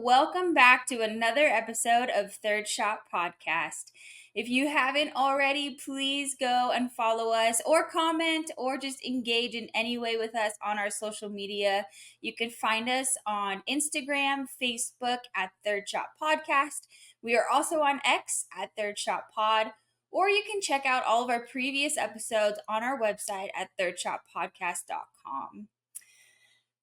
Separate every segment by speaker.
Speaker 1: welcome back to another episode of Third Shot Podcast. If you haven't already, please go and follow us or comment or just engage in any way with us on our social media. You can find us on Instagram, Facebook at Third Shot Podcast. We are also on X at Third Shot Pod, or you can check out all of our previous episodes on our website at thirdshotpodcast.com.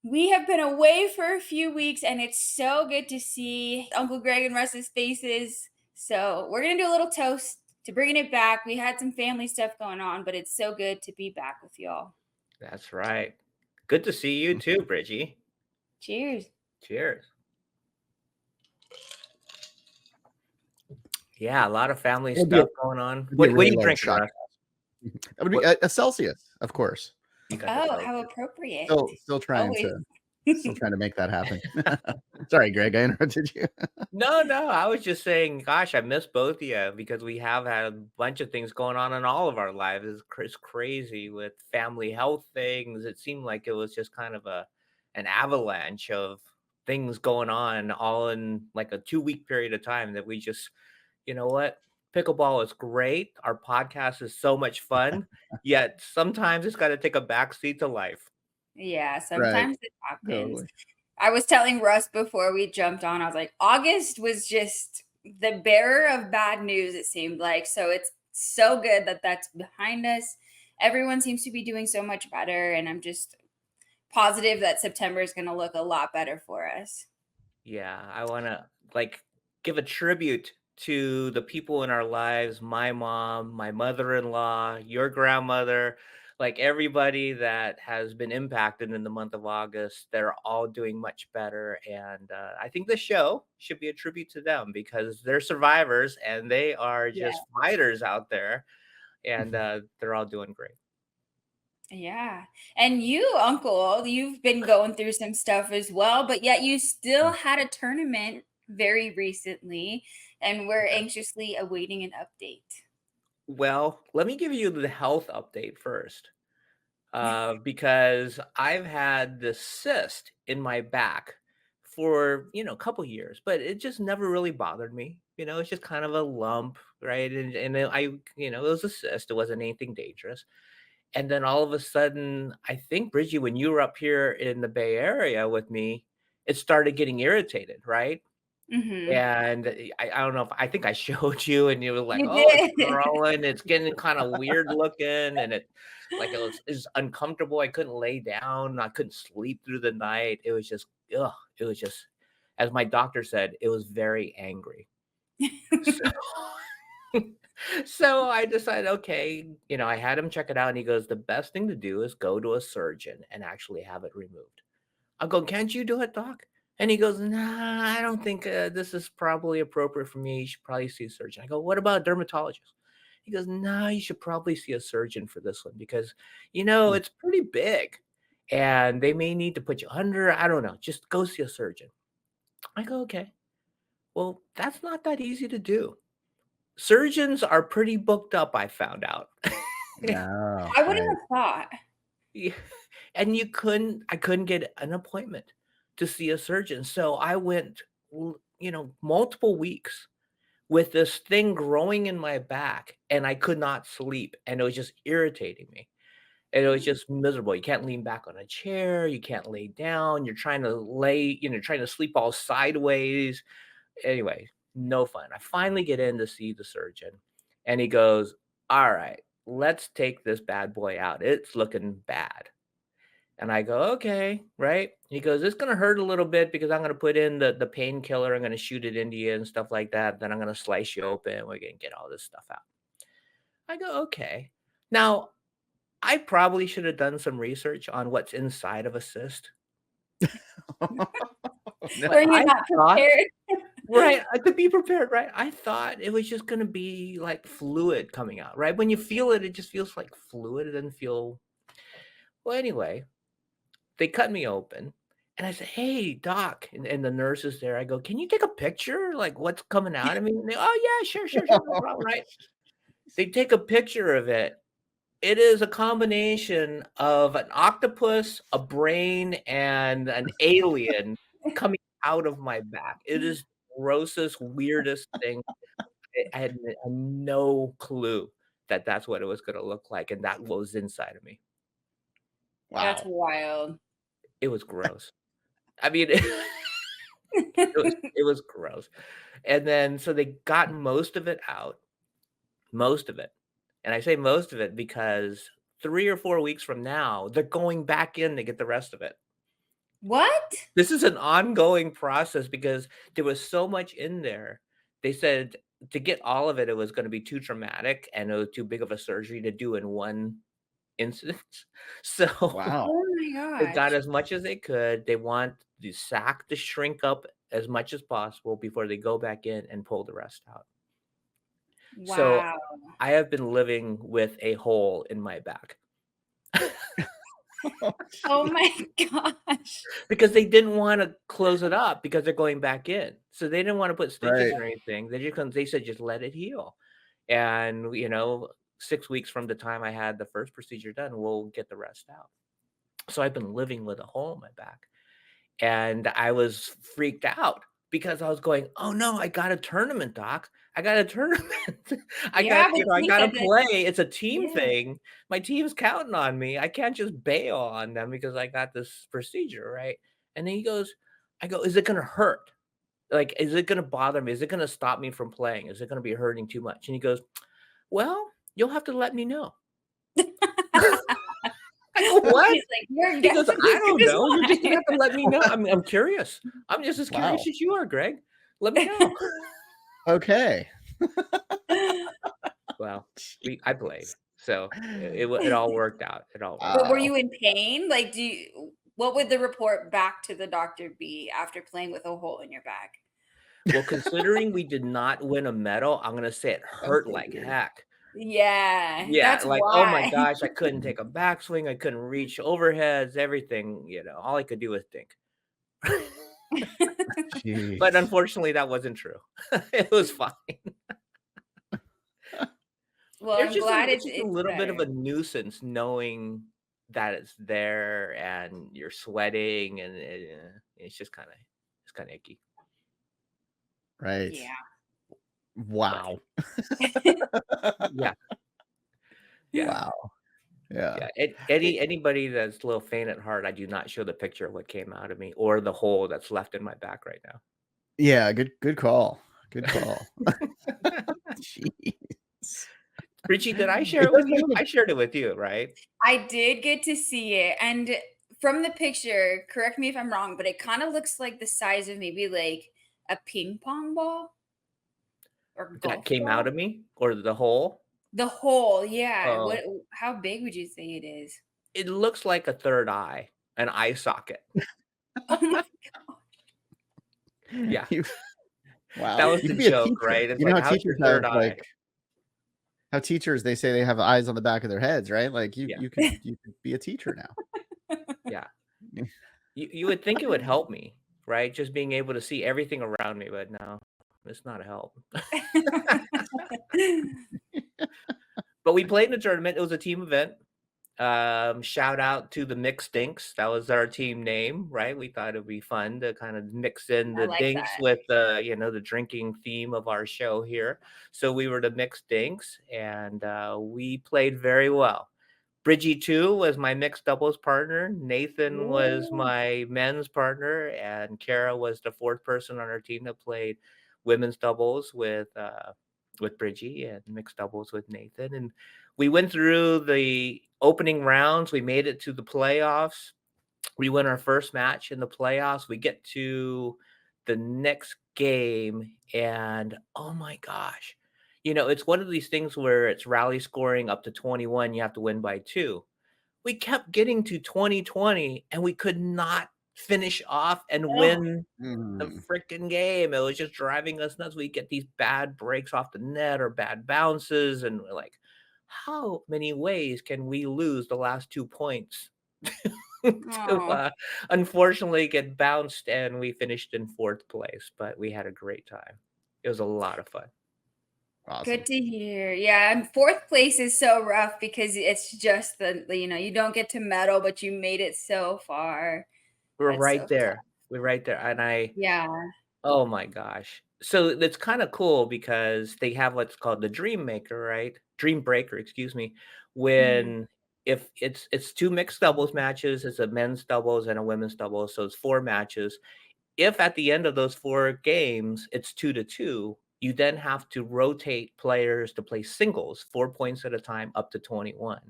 Speaker 1: We have been away for a few weeks, and it's so good to see Uncle Greg and Russ's faces. So we're going to do a little toast to bringing it back. We had some family stuff going on, but it's so good to be back with y'all.
Speaker 2: That's right. Good to see you too, Brigie.
Speaker 1: Cheers.
Speaker 2: Cheers. Yeah, a lot of family stuff going on. What are you drinking, Russ?
Speaker 3: That would be a Celsius, of course.
Speaker 1: Oh, how appropriate.
Speaker 3: Still trying to make that happen. Sorry, Greg, I interrupted you.
Speaker 2: No, I was just saying, gosh, I miss both of you because we have had a bunch of things going on in all of our lives. It's crazy with family health things. It seemed like it was just kind of an avalanche of things going on all in like a 2-week period of time that we just, you know what? Pickleball is great. Our podcast is so much fun, yet sometimes it's got to take a backseat to life.
Speaker 1: Yeah, sometimes it happens. Totally. I was telling Russ before we jumped on, I was like, August was just the bearer of bad news, it seemed like. So it's so good that that's behind us. Everyone seems to be doing so much better, and I'm just positive that September is going to look a lot better for us.
Speaker 2: Yeah, I want to give a tribute to the people in our lives, my mom, my mother-in-law, your grandmother, like everybody that has been impacted in the month of August. They're all doing much better. And I think the show should be a tribute to them because they're survivors and they are just fighters out there. And they're all doing great.
Speaker 1: Yeah. And you, Uncle, you've been going through some stuff as well, but yet you still had a tournament very recently, and we're anxiously awaiting an update.
Speaker 2: Well, let me give you the health update first, because I've had this cyst in my back for, a couple years, but it just never really bothered me. It's just kind of a lump, right? And it was a cyst. It wasn't anything dangerous. And then all of a sudden, I think, Brigie, when you were up here in the Bay Area with me, it started getting irritated, right?
Speaker 1: Mm-hmm.
Speaker 2: And I don't know I think I showed you and you were like, it's growing, it's getting kind of weird looking. And it was uncomfortable. I couldn't lay down. I couldn't sleep through the night. It was just, as my doctor said, it was very angry. So I decided, okay, I had him check it out and he goes, the best thing to do is go to a surgeon and actually have it removed. I'll go, can't you do it, doc? And he goes, nah, I don't think this is probably appropriate for me. You should probably see a surgeon. I go, what about a dermatologist? He goes, no, you should probably see a surgeon for this one because, it's pretty big and they may need to put you under. I don't know. Just go see a surgeon. I go, okay. Well, that's not that easy to do. Surgeons are pretty booked up, I found out.
Speaker 3: No,
Speaker 1: I wouldn't have thought.
Speaker 2: Yeah. And I couldn't get an appointment to see a surgeon. So I went, multiple weeks with this thing growing in my back and I could not sleep. And it was just irritating me. And it was just miserable. You can't lean back on a chair. You can't lay down. You're trying to sleep all sideways. Anyway, no fun. I finally get in to see the surgeon and he goes, all right, let's take this bad boy out. It's looking bad. And I go, okay, right? He goes, it's going to hurt a little bit because I'm going to put in the painkiller. I'm going to shoot it into you and stuff like that. Then I'm going to slice you open. We're going to get all this stuff out. I go, okay. Now, I probably should have done some research on what's inside of a cyst.
Speaker 1: Were you not prepared?
Speaker 2: Right. I could be prepared, right? I thought it was just going to be like fluid coming out, right? When you feel it, it just feels like fluid. It doesn't feel... Well, anyway, they cut me open and I said, hey, doc. And the nurse is there. I go, can you take a picture? Like what's coming out? I mean, oh, yeah, sure. No problem, right? They take a picture of it. It is a combination of an octopus, a brain, and an alien coming out of my back. It is the grossest, weirdest thing. I had no clue that that's what it was gonna look like, and that was inside of me.
Speaker 1: That's
Speaker 3: Wow.
Speaker 1: wild.
Speaker 2: It was gross. I mean, it was gross. And then so they got most of it out, most of it. And I say most of it because 3 or 4 weeks from now, they're going back in to get the rest of it.
Speaker 1: What?
Speaker 2: This is an ongoing process because there was so much in there. They said to get all of it, it was gonna be too traumatic and it was too big of a surgery to do in one instance. So
Speaker 3: Wow.
Speaker 1: Oh my
Speaker 2: they got
Speaker 1: gosh.
Speaker 2: as much as they could. They want the sac to shrink up as much as possible before they go back in and pull the rest out. So
Speaker 1: Wow.
Speaker 2: I have been living with a hole in my back
Speaker 3: Oh,
Speaker 1: Oh
Speaker 3: gee.
Speaker 1: my gosh.
Speaker 2: because they didn't wanna close it up because they're going back in. So they didn't wanna put stitches
Speaker 3: Right.
Speaker 2: or anything. They said, "Just let it heal." And, 6 weeks from the time I had the first procedure done, we'll get the rest out. So I've been living with a hole in my back. And I was freaked out because I was going, "Oh, no, I got a tournament, doc. I got a tournament.
Speaker 1: Yeah, but
Speaker 2: I
Speaker 1: think
Speaker 2: gotta
Speaker 1: that the
Speaker 2: play. It's a team
Speaker 1: yeah.
Speaker 2: thing. My team's counting on me. I can't just bail on them because I got this procedure, right?" And then he goes I go, "Is it gonna hurt? Like, is it gonna bother me? Is it gonna stop me from playing? Is it gonna be hurting too much?" And he goes, "Well, you'll have to let me know." I go, "What?"
Speaker 1: He's like, "Your
Speaker 2: He
Speaker 1: guess
Speaker 2: goes,
Speaker 1: is
Speaker 2: "I
Speaker 1: as
Speaker 2: don't
Speaker 1: good as
Speaker 2: know. You're just gonna have to let me know.
Speaker 3: Wow.
Speaker 2: I'm curious. I'm just as curious
Speaker 3: Wow.
Speaker 2: as you are, Greg. Let me know."
Speaker 3: Okay.
Speaker 2: Well, I played,
Speaker 3: Jeez.
Speaker 2: so it all worked out. It all worked
Speaker 1: But were
Speaker 2: out.
Speaker 3: Wow.
Speaker 1: you in pain? Like, what would the report back to the doctor be after playing with a hole in your back?
Speaker 2: Well, considering we did not win a medal, I'm gonna say it
Speaker 3: That's
Speaker 2: hurt
Speaker 3: so
Speaker 2: like
Speaker 3: weird.
Speaker 2: heck.
Speaker 1: Yeah,
Speaker 2: Yeah,
Speaker 1: that's
Speaker 2: like, oh my
Speaker 1: why.
Speaker 2: gosh, I couldn't take a backswing, I couldn't reach overheads, everything, all I could do was think. But
Speaker 3: Jeez.
Speaker 2: unfortunately, that wasn't true. It was fine.
Speaker 1: Well, I'm glad
Speaker 2: It's just a
Speaker 1: it's
Speaker 2: little bit of
Speaker 1: better.
Speaker 2: a nuisance knowing that it's there and you're sweating and it's kinda icky.
Speaker 3: Right.
Speaker 1: Yeah.
Speaker 2: But
Speaker 3: Wow.
Speaker 2: yeah, yeah,
Speaker 3: Wow. Yeah.
Speaker 2: yeah.
Speaker 3: It
Speaker 2: Anybody that's a little faint at heart, I do not show the picture of what came out of me or the hole that's left in my back right now.
Speaker 3: yeah, good call. Good call. Jeez.
Speaker 2: Richie, did I share
Speaker 3: It
Speaker 2: it
Speaker 3: does
Speaker 2: with
Speaker 3: make
Speaker 2: you?
Speaker 3: it
Speaker 2: I shared it with you, right?
Speaker 1: I did get to see it, and from the picture, correct me if I'm wrong, but it kinda looks like the size of maybe, like, a ping pong ball or
Speaker 2: That
Speaker 1: golf
Speaker 2: came out
Speaker 1: ball?
Speaker 2: of me or the hole.
Speaker 1: The hole, yeah.
Speaker 2: Oh,
Speaker 1: How big would you say it is?
Speaker 2: it looks like a third eye, an eye socket.
Speaker 1: Oh my
Speaker 2: Yeah,
Speaker 3: you
Speaker 2: that
Speaker 3: wow.
Speaker 2: was
Speaker 3: You
Speaker 2: the
Speaker 3: could be a
Speaker 2: joke,
Speaker 3: teacher.
Speaker 2: right? It's
Speaker 3: You know
Speaker 2: like,
Speaker 3: how
Speaker 2: how's your
Speaker 3: teachers
Speaker 2: third
Speaker 3: have,
Speaker 2: eye?
Speaker 3: like how teachers, they say they have eyes on the back of their heads, right? Like,
Speaker 2: Yeah,
Speaker 3: you could be a teacher now.
Speaker 2: yeah. You would think it would help me, right? Just being able to see everything around me, but no, it's not a help. But we played in a tournament. It was a team event. Shout out to the Mixed Dinks. That was our team name, right? We thought it'd be fun to kind of mix in
Speaker 1: I
Speaker 2: the
Speaker 1: like
Speaker 2: dinks
Speaker 1: that.
Speaker 2: with the drinking theme of our show here. So we were the Mixed Dinks, and we played very well. Brigie too was my mixed doubles partner. Nathan was
Speaker 1: Ooh,
Speaker 2: my men's partner, and Kara was the fourth person on our team that played women's doubles with Brigie and mixed doubles with Nathan. And we went through the opening rounds. We made it to the playoffs. We win our first match in the playoffs. We get to the next game, and oh my gosh, it's one of these things where it's rally scoring up to 21. You have to win by two. We kept getting to 2020, and we could not finish off and
Speaker 1: oh,
Speaker 2: win the
Speaker 3: Mm.
Speaker 2: freaking game. It was just driving us nuts. We get these bad breaks off the net or bad bounces, and we're like, how many ways can we lose the last 2 points to
Speaker 1: oh.
Speaker 2: unfortunately get bounced? And we finished in fourth place, but we had a great time. It was a lot of fun.
Speaker 1: Good
Speaker 3: Awesome.
Speaker 1: to hear. Yeah, and 4th place is so rough because it's just you don't get to medal, but you made it so far.
Speaker 2: We're
Speaker 1: That's
Speaker 2: right
Speaker 1: so tough.
Speaker 2: there. We're right there, and
Speaker 1: Yeah.
Speaker 2: oh my gosh. So that's kind of cool because they have what's called the Dream Maker, right? Dream Breaker, excuse me.
Speaker 1: Mhm.
Speaker 2: When if it's two mixed doubles matches, it's a men's doubles and a women's doubles, so it's four matches. If at the end of those four games it's 2-2, you then have to rotate players to play singles, 4 points at a time, up to 21.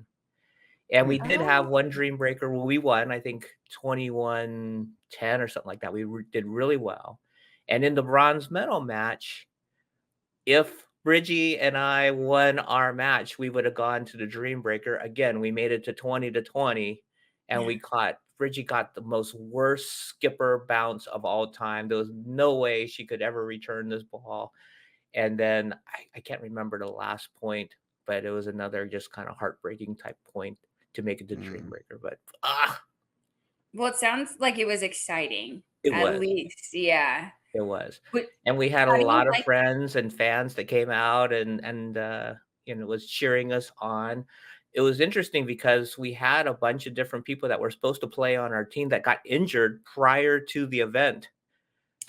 Speaker 2: And
Speaker 3: Hmm.
Speaker 2: we did
Speaker 1: Oh,
Speaker 2: have one dream breaker where we won, I think 21-10 or something like that. Did really well. And in the bronze medal match, if Bridgie and I won our match, we would have gone to the dream breaker. Again, we made it to 20-20, and Bridgie got the most worst skipper bounce of all time. There was no way she could ever return this ball. And then I can't remember the last point, but it was another just kind of heartbreaking type point to make it to
Speaker 3: Mm.
Speaker 2: Dreambreaker. But
Speaker 1: well, it sounds like it was exciting,
Speaker 2: it
Speaker 1: at
Speaker 2: was,
Speaker 1: least, yeah.
Speaker 2: it was.
Speaker 1: But
Speaker 2: And we had a
Speaker 1: how do you
Speaker 2: lot of
Speaker 1: like
Speaker 2: friends and fans that came out and was cheering us on. It was interesting because we had a bunch of different people that were supposed to play on our team that got injured prior to the event.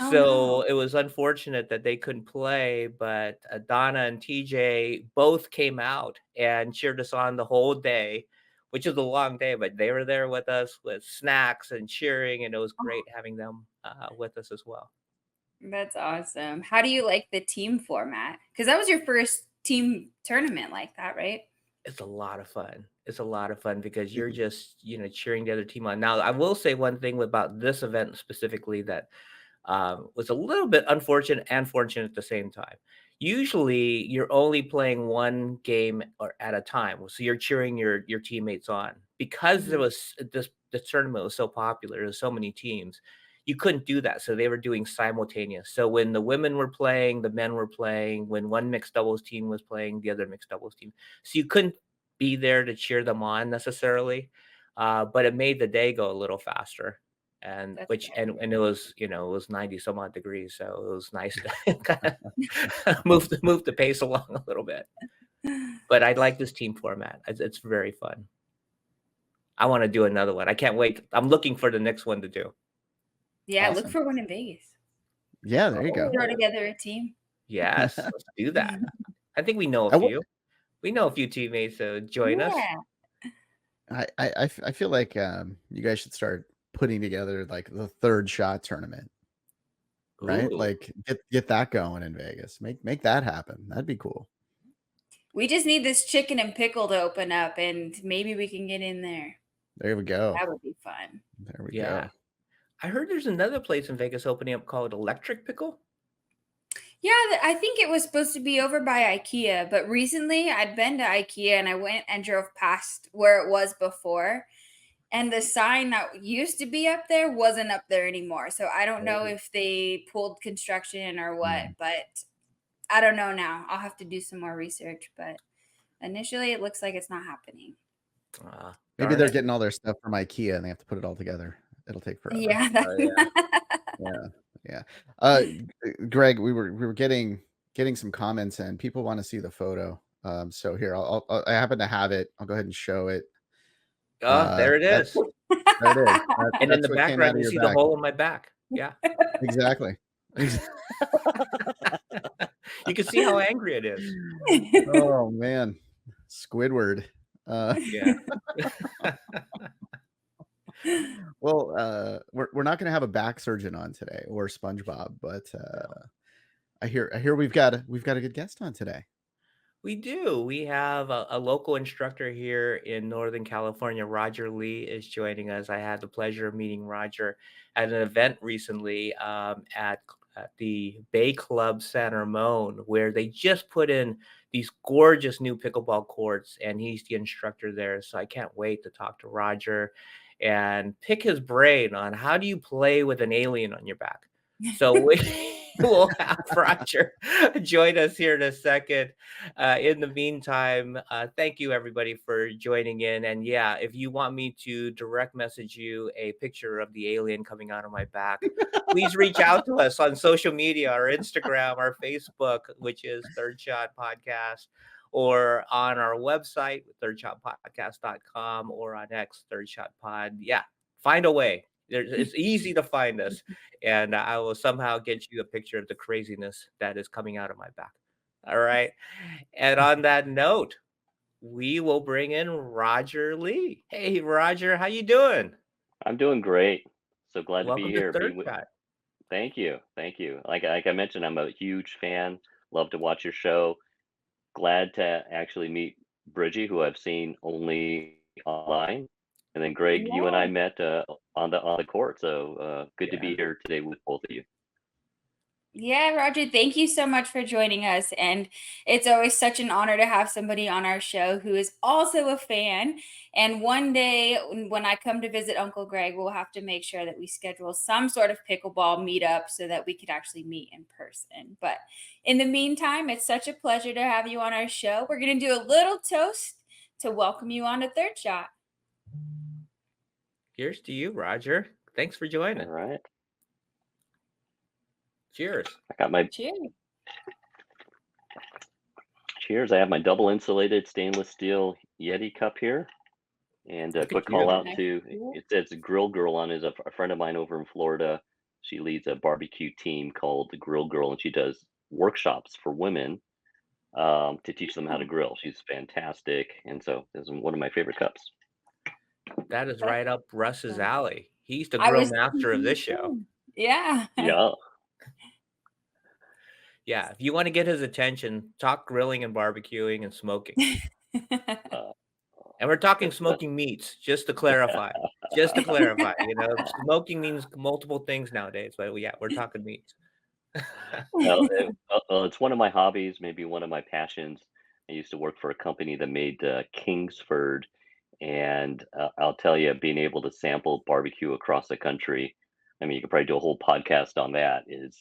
Speaker 1: oh, no.
Speaker 2: So it was unfortunate that they couldn't play, but Donna and TJ both came out and cheered us on the whole day, which is a long day, but they were there with us with snacks and cheering, and it was
Speaker 1: Oh,
Speaker 2: great having them with us as well.
Speaker 1: that's awesome. How do you like the team format? Because that was your first team tournament like that, right?
Speaker 2: It's a lot of fun. It's a lot of fun because you're just, cheering the other team on. Now, I will say one thing about this event specifically that was a little bit unfortunate and fortunate at the same time. Usually, you're only playing one game or at a time, so you're cheering your teammates on. Because there
Speaker 1: Mhm.
Speaker 2: was this tournament was so popular, there's so many teams, you couldn't do that. So they were doing simultaneous. So when the women were playing, the men were playing. When one mixed doubles team was playing, the other mixed doubles team. So you couldn't be there to cheer them on necessarily, but it made the day go a little faster and
Speaker 1: That's
Speaker 2: which
Speaker 1: fair.
Speaker 2: and it was it was 90 some odd degrees, so it was nice to kind of move the pace along a little bit. But I like this team format. It's very fun. I want to do another one. I can't wait. I'm looking for the next one to do.
Speaker 1: Yeah, look
Speaker 3: Awesome.
Speaker 1: for one in Vegas.
Speaker 3: Yeah, there you go.
Speaker 1: Throw
Speaker 2: Oh,
Speaker 1: together a team.
Speaker 2: yes, let's do that. I think we know a
Speaker 3: I, w-
Speaker 2: few. We know a few teammates to join us.
Speaker 1: Yeah.
Speaker 3: I feel like you guys should start putting together like the third shot tournament, right?
Speaker 2: Ooh,
Speaker 3: Like get that going in Vegas. Make that happen. That'd be cool.
Speaker 1: We just need this chicken and pickle to open up, and maybe we can get in there.
Speaker 3: There we go.
Speaker 1: That would be fun.
Speaker 3: There we
Speaker 2: yeah.
Speaker 3: go.
Speaker 2: I heard there's another place in Vegas opening up called Electric Pickle.
Speaker 1: Yeah, I think it was supposed to be over by IKEA, but recently I'd been to IKEA and I went and drove past where it was before, and the sign that used to be up there wasn't up there anymore. So I don't know
Speaker 2: Oh,
Speaker 1: if they pulled construction or what,
Speaker 3: Mm.
Speaker 1: but I don't know now. I'll have to do some more research, but initially it looks like it's not happening.
Speaker 3: Maybe
Speaker 2: darn
Speaker 3: they're
Speaker 2: it.
Speaker 3: getting all their stuff from IKEA and they have to put it all together. It'll take forever.
Speaker 1: Yeah.
Speaker 2: Oh yeah.
Speaker 3: Yeah. Yeah. Greg, we were getting some comments and people want to see the photo. So here I happen to have it. I'll go ahead and show it.
Speaker 2: Oh, there it
Speaker 3: That
Speaker 2: is.
Speaker 3: there it is.
Speaker 2: And in the
Speaker 3: That's what came out
Speaker 2: background,
Speaker 3: of
Speaker 2: you
Speaker 3: your
Speaker 2: see the
Speaker 3: back.
Speaker 2: hole in my back. Yeah.
Speaker 3: Exactly.
Speaker 2: You can see how angry it is.
Speaker 3: Oh man, Squidward. Uh,
Speaker 2: Yeah.
Speaker 3: well, we're not going to have a back surgeon on today or SpongeBob, but
Speaker 2: No.
Speaker 3: I hear we've got a good guest on today.
Speaker 2: We do. We have a local instructor here in Northern California. Roger Lee is joining us. I had the pleasure of meeting Roger at an event recently at the Bay Club San Ramon, where they just put in these gorgeous new pickleball courts, and he's the instructor there. So I can't wait to talk to Roger and pick his brain on how do you play with an alien on your back. So we will have Roger join us here in a second. In the meantime, thank you everybody for joining in. And yeah, if you want me to direct message you a picture of the alien coming out of my back, please reach out to us on social media, our Instagram, our Facebook, which is Third Shot Podcast, or on our website, thirdshotpodcast.com, or on X, Third Shot Pod. Yeah, find a way. It's easy to find us, and I will somehow get you a picture of the craziness that is coming out of my back. All right. And on that note, we will bring in Roger Lee. Hey, Roger, how you doing?
Speaker 4: I'm doing great. So glad to be
Speaker 2: Welcome to
Speaker 4: here.
Speaker 2: Third Shot.
Speaker 4: Thank you. Thank you. Like I mentioned, I'm a huge fan. Love to watch your show. Glad to actually meet Bridgie, who I've seen only online. And then Greg, you and I
Speaker 1: Yeah.
Speaker 4: met on the court. So good to
Speaker 2: Yeah.
Speaker 4: be here today with both of you.
Speaker 1: Yeah, Roger, thank you so much for joining us. And it's always such an honor to have somebody on our show who is also a fan. And one day when I come to visit Uncle Greg, we'll have to make sure that we schedule some sort of pickleball meetup so that we could actually meet in person. But in the meantime, it's such a pleasure to have you on our show. We're going to do a little toast to welcome you on to Third Shot.
Speaker 2: Here's to you, Roger. Thanks for
Speaker 4: All
Speaker 2: joining.
Speaker 4: right.
Speaker 2: Cheers.
Speaker 4: I got my
Speaker 1: Cheers.
Speaker 4: cheers. I have my double insulated stainless steel Yeti cup here. And a
Speaker 2: Look at
Speaker 4: quick call
Speaker 2: you.
Speaker 4: out to it says Grill Girl on is a friend of mine over in Florida. She leads a barbecue team called the Grill Girl, and she does workshops for women to teach them how to grill. She's fantastic, and so this is one of my favorite cups.
Speaker 2: That is
Speaker 1: That's
Speaker 2: right up Russ's
Speaker 1: awesome.
Speaker 2: alley. He's the
Speaker 1: I
Speaker 2: grill
Speaker 1: was
Speaker 2: master of
Speaker 1: thinking
Speaker 2: this
Speaker 1: the
Speaker 2: show.
Speaker 1: same. Yeah.
Speaker 4: Yeah.
Speaker 2: Yeah, if you want to get his attention, talk grilling and barbecuing and smoking.
Speaker 4: Uh,
Speaker 2: And we're talking
Speaker 4: that,
Speaker 2: smoking meats, just to clarify. Just to clarify, smoking means multiple things nowadays, but yeah, we're talking meats.
Speaker 4: it's one of my hobbies, maybe one of my passions. I used to work for a company that made Kingsford, and I'll tell you, being able to sample barbecue across the country, I mean, you could probably do a whole podcast on that. Is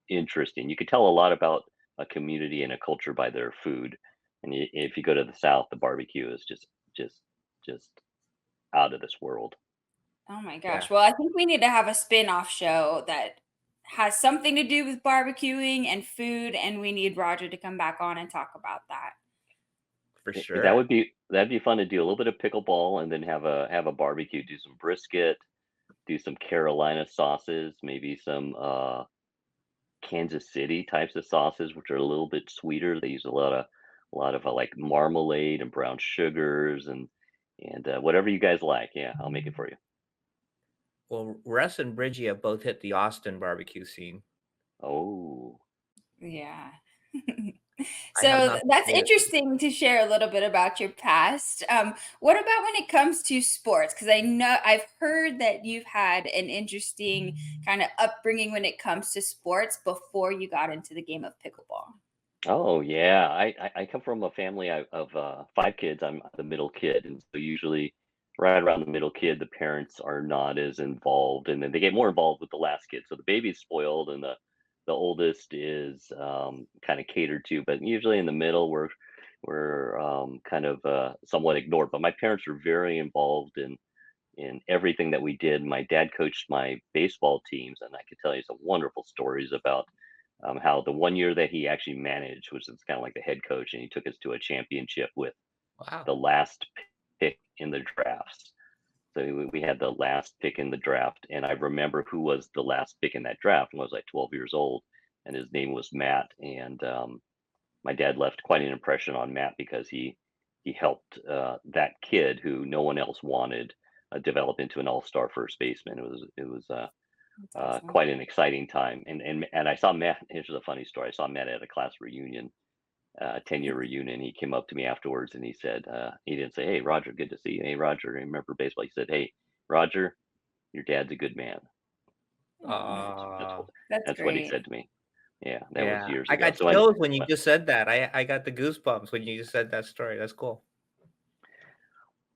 Speaker 4: interesting. You could tell a lot about a community and a culture by their food. And if you go to the South, the barbecue is just just out of this world.
Speaker 1: Oh my
Speaker 2: Yeah,
Speaker 1: gosh. Well, I think we need to have a spin-off show that has something to do with barbecuing and food, and we need Roger to come back on and talk about that.
Speaker 2: for
Speaker 4: That
Speaker 2: sure.
Speaker 4: would be that'd be fun to do a little bit of pickleball and then have a barbecue, do some brisket, do some Carolina sauces, maybe some Kansas City types of sauces, which are a little bit sweeter. They use a lot of like marmalade and brown sugars and whatever you guys like. Yeah, I'll make it for you.
Speaker 2: Well, Russ and Bridgie have both hit the Austin barbecue scene.
Speaker 4: Oh,
Speaker 1: Yeah.
Speaker 2: I have
Speaker 1: So
Speaker 2: not
Speaker 1: that's
Speaker 2: made it.
Speaker 1: interesting to share a little bit about your past. What about when it comes to sports? Because I know I've heard that you've had an interesting kind of upbringing when it comes to sports before you got into the game of pickleball.
Speaker 4: oh yeah. I come from a family of five kids. I'm the middle kid, and so usually right around the middle kid, the parents are not as involved, and then they get more involved with the last kid. So the baby's spoiled, and the oldest is kind of catered to, but usually in the middle, we're kind of somewhat ignored. But my parents were very involved in everything that we did. My dad coached my baseball teams, and I could tell you some wonderful stories about how the one year that he actually managed, which is kind of like the head coach, and he took us to a championship with
Speaker 2: Wow.
Speaker 4: the last pick in the drafts. So we had the last pick in the draft, and I remember who was the last pick in that draft. When I was like 12 years old, and his name was Matt. And my dad left quite an impression on Matt because he helped that kid who no one else wanted develop into an all-star first baseman. It was
Speaker 1: That's awesome.
Speaker 4: quite an exciting time. And I saw Matt. Here's a funny story. I saw Matt at a class reunion, 10-year reunion. He came up to me afterwards and he said, he didn't say, "Hey, Roger, good to see you. Hey, Roger, remember baseball?" He said, "Hey, Roger, your dad's a good man."
Speaker 1: Oh,
Speaker 4: That's what
Speaker 1: that's
Speaker 4: that's what he
Speaker 1: great.
Speaker 4: said to me. Yeah, that was
Speaker 2: Yeah,
Speaker 4: years
Speaker 2: I
Speaker 4: ago.
Speaker 2: got chills when you just said that. I got the goosebumps when you just said that story. That's cool.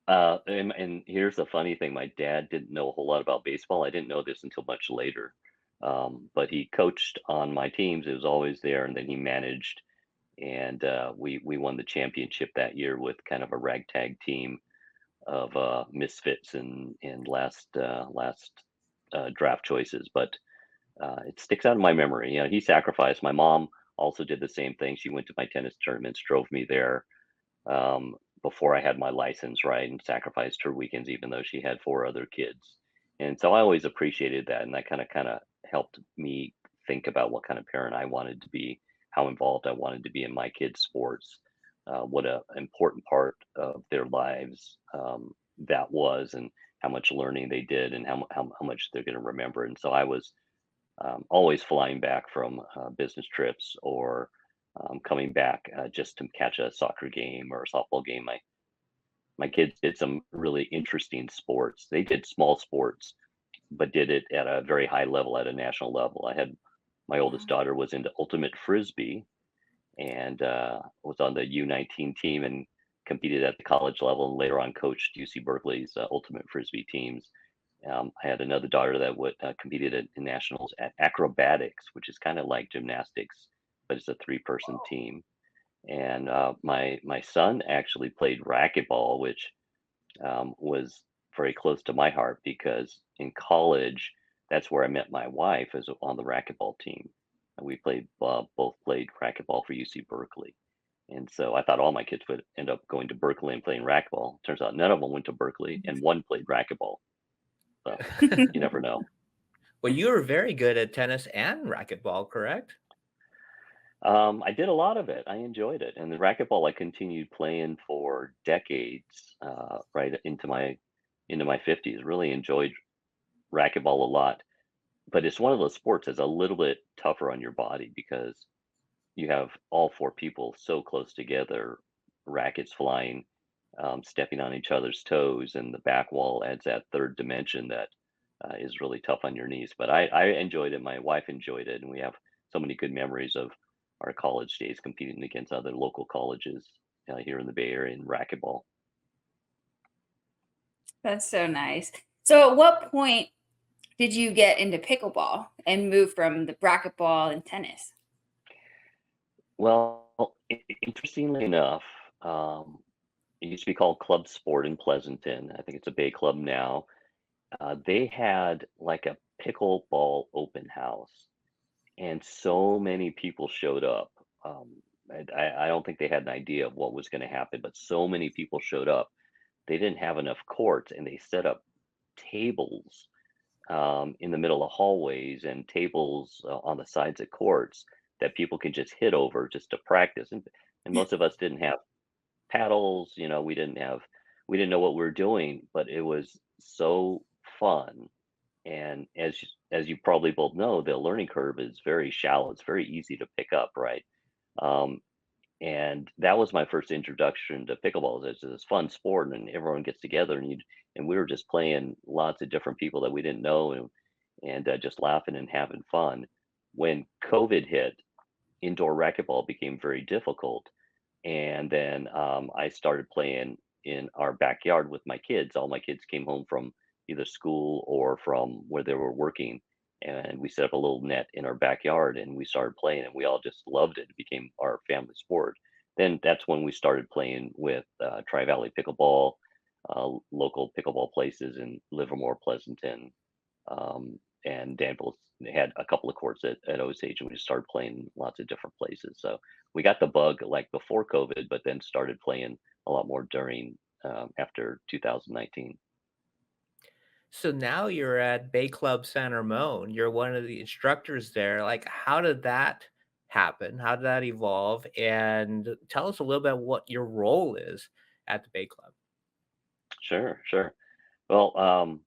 Speaker 4: And here's the funny thing: my dad didn't know a whole lot about baseball. I didn't know this until much later. But he coached on my teams. It was always there, and then he managed, and we won the championship that year with kind of a ragtag team of misfits and last draft choices. But it sticks out in my memory. He sacrificed. My mom also did the same thing. She went to my tennis tournaments, drove me there before I had my license, right, and sacrificed her weekends, even though she had four other kids. And so I always appreciated that, and that kind of helped me think about what kind of parent I wanted to be, how involved I wanted to be in my kids' sports, what a important part of their lives that was, and how much learning they did, and how much they're going to remember. And so I was always flying back from business trips or coming back just to catch a soccer game or a softball game. My kids did some really interesting sports. They did small sports but did it at a very high level, at a national level. I had my oldest
Speaker 1: Wow.
Speaker 4: daughter was into ultimate frisbee and was on the U19 team and competed at the college level, and later on coached UC Berkeley's ultimate frisbee teams. I had another daughter that would competed in nationals at acrobatics, which is kind of like gymnastics, but it's a three-person team. And my son actually played racquetball, which was very close to my heart because in college, that's where I met my wife, as on the racquetball team. And we played both played racquetball for UC Berkeley. And so I thought all my kids would end up going to Berkeley and playing racquetball. Turns out none of them went to Berkeley, and one played racquetball. So you never know.
Speaker 2: Well, you were very good at tennis and racquetball, correct?
Speaker 4: I did a lot of it. I enjoyed it, and the racquetball I continued playing for decades, right into my 50s. Really enjoyed racquetball a lot. But it's one of those sports that's a little bit tougher on your body because you have all four people so close together, rackets flying, stepping on each other's toes, and the back wall adds that third dimension that is really tough on your knees. But I enjoyed it. My wife enjoyed it, and we have so many good memories of our college days competing against other local colleges here in the Bay Area in racquetball.
Speaker 1: That's so nice. So, at what point did you get into pickleball and move from the racquetball and tennis?
Speaker 4: Well, interestingly enough, it used to be called Club Sport in Pleasanton. I think it's a Bay Club now. They had like a pickleball open house, and so many people showed up. I don't think they had an idea of what was going to happen, but so many people showed up. They didn't have enough courts, and they set up tables in the middle of hallways and tables on the sides of courts that people can just hit over just to practice. And most of us didn't have paddles, we didn't know what we were doing, but it was so fun. And as you probably both know, the learning curve is very shallow. It's very easy to pick up, right? Um, and that was my first introduction to pickleball. It's this fun sport, and everyone gets together, and we were just playing lots of different people that we didn't know, and just laughing and having fun. When COVID hit, indoor racquetball became very difficult, and then I started playing in our backyard with my kids. All my kids came home from either school or from where they were working. And we set up a little net in our backyard and we started playing, and we all just loved it. It became our family sport. Then that's when we started playing with Tri Valley Pickleball, local pickleball places in Livermore, Pleasanton, and Danville had a couple of courts at Osage, and we just started playing lots of different places. So we got the bug like before COVID, but then started playing a lot more during after 2019.
Speaker 2: So now you're at Bay Club San Ramon. You're one of the instructors there. Like, how did that happen? How did that evolve? And tell us a little bit what your role is at the Bay Club.
Speaker 4: Sure, sure. Well,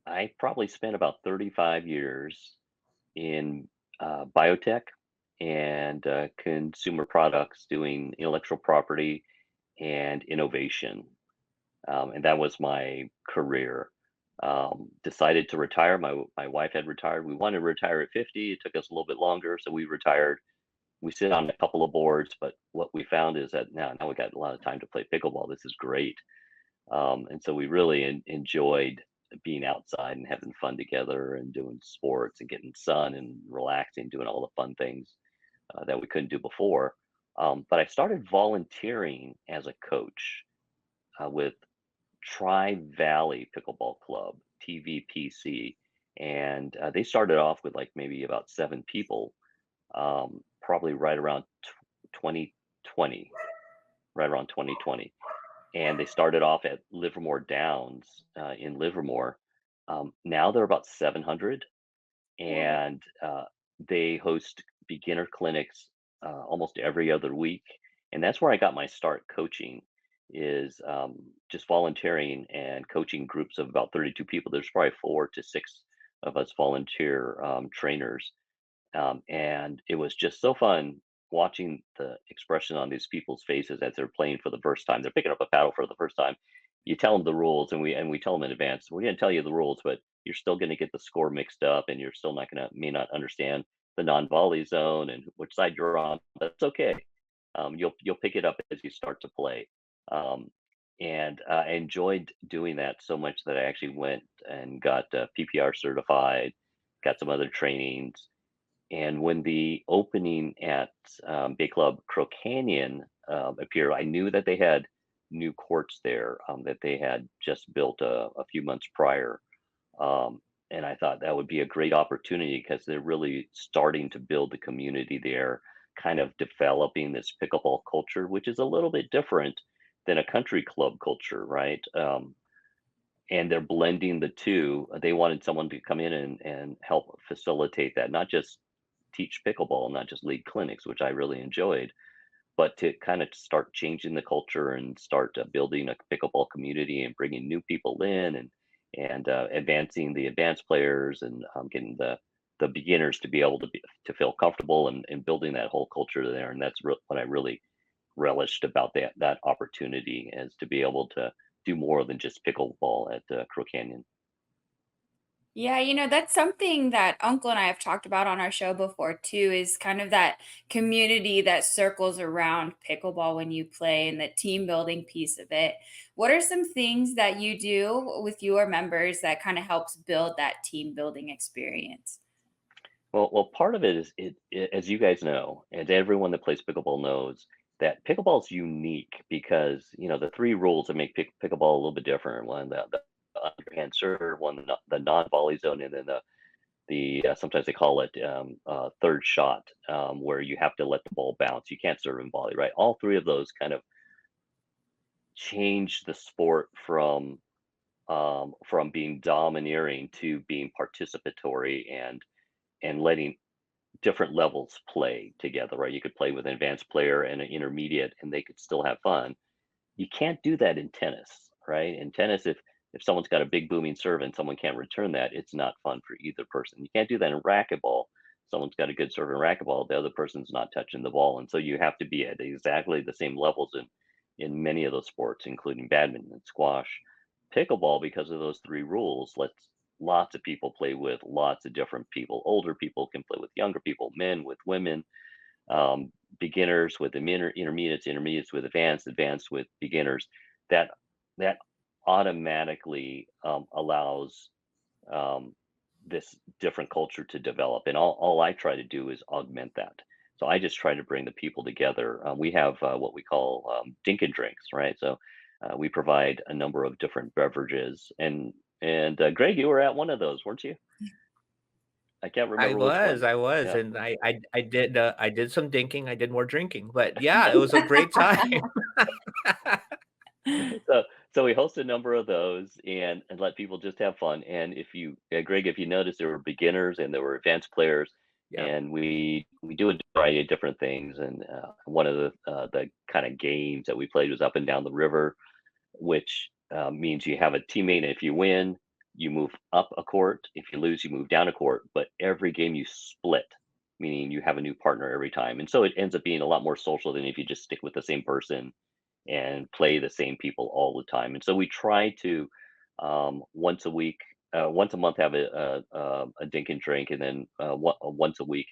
Speaker 4: I probably spent about 35 years in biotech and consumer products, doing intellectual property and innovation. And that was my career. Decided to retire. My wife had retired. We wanted to retire at 50. It took us a little bit longer, so we retired. We sit on a couple of boards, but what we found is that now we got a lot of time to play pickleball. This is great, and so we really enjoyed being outside and having fun together and doing sports and getting sun and relaxing, doing all the fun things that we couldn't do before. But I started volunteering as a coach with Tri Valley Pickleball Club, TVPC, and they started off with like maybe about 7 people, probably right around 2020, right around 2020. And they started off at Livermore Downs in Livermore, Now they're about 700,
Speaker 1: Whoa.
Speaker 4: and they host beginner clinics almost every other week, and that's where I got my start coaching. Is just volunteering and coaching groups of about 32 people. There's probably 4 to 6 of us volunteer trainers, and it was just so fun watching the expression on these people's faces as they're playing for the first time. They're picking up a paddle for the first time. You tell them the rules, and we tell them in advance. We're going to tell you the rules, but you're still going to get the score mixed up, and you're still not going to may not understand the non-volley zone and which side you're on. That's okay. You'll pick it up as you start to play. Um, and I enjoyed doing that so much that I actually went and got PPR certified, got some other trainings, and when the opening at Bay Club Crow Canyon appeared, I knew that they had new courts there that they had just built a few months prior. Um, and I thought that would be a great opportunity because they're really starting to build the community there, kind of developing this pickleball culture, which is a little bit different than a country club culture, right? And they're blending the two. They wanted someone to come in and help facilitate that, not just teach pickleball, not just lead clinics, which I really enjoyed, but to kind of start changing the culture and start building a pickleball community and bringing new people in and advancing the advanced players and getting the beginners to be able to feel comfortable and building that whole culture there. And that's what I really relished about that opportunity, is to be able to do more than just pickleball at Crow Canyon.
Speaker 1: Yeah, that's something that Uncle and I have talked about on our show before too, is kind of that community that circles around pickleball when you play and the team building piece of it. What are some things that you do with your members that kind of helps build that team building experience?
Speaker 4: Well, part of it is as you guys know, and everyone that plays pickleball knows, that pickleball is unique because the three rules that make pickleball a little bit different. One, the underhand serve, one, the non-volley zone, and then the sometimes they call it third shot, where you have to let the ball bounce. You can't serve and volley, right? All three of those kind of change the sport from being domineering to being participatory and letting different levels play together, right? You could play with an advanced player and an intermediate, and they could still have fun. You can't do that in tennis, right? In tennis, if someone's got a big booming serve and someone can't return that, it's not fun for either person. You can't do that in racquetball. Someone's got a good serve in racquetball, the other person's not touching the ball, and so you have to be at exactly the same levels in many of those sports, including badminton and squash. Pickleball, because of those three rules, lets lots of people play with lots of different people. Older people can play with younger people, men with women, um, beginners with intermediates, intermediates with advanced, advanced with beginners. That that automatically allows um, this different culture to develop, and all I try to do is augment that. So I just try to bring the people together. We have what we call dink and drinks, right? So we provide a number of different beverages, and Greg, you were at one of those, weren't you? I can't
Speaker 2: I
Speaker 4: remember which
Speaker 2: was,
Speaker 4: one.
Speaker 2: I was,
Speaker 4: Yeah.
Speaker 2: and I did some dinking, I did more drinking, but yeah, it was a great time.
Speaker 4: so so we host a number of those and let people just have fun. And if you Greg, if you notice, there were beginners and there were advanced players,
Speaker 2: Yep.
Speaker 4: and we do a variety of different things. And one of the kind of games that we played was up and down the river, which means you have a teammate, and if you win, you move up a court. If you lose, you move down a court. But every game you split, meaning you have a new partner every time. And so it ends up being a lot more social than if you just stick with the same person and play the same people all the time. And so we try to once a week, once a month, have a dink and drink, and then once a week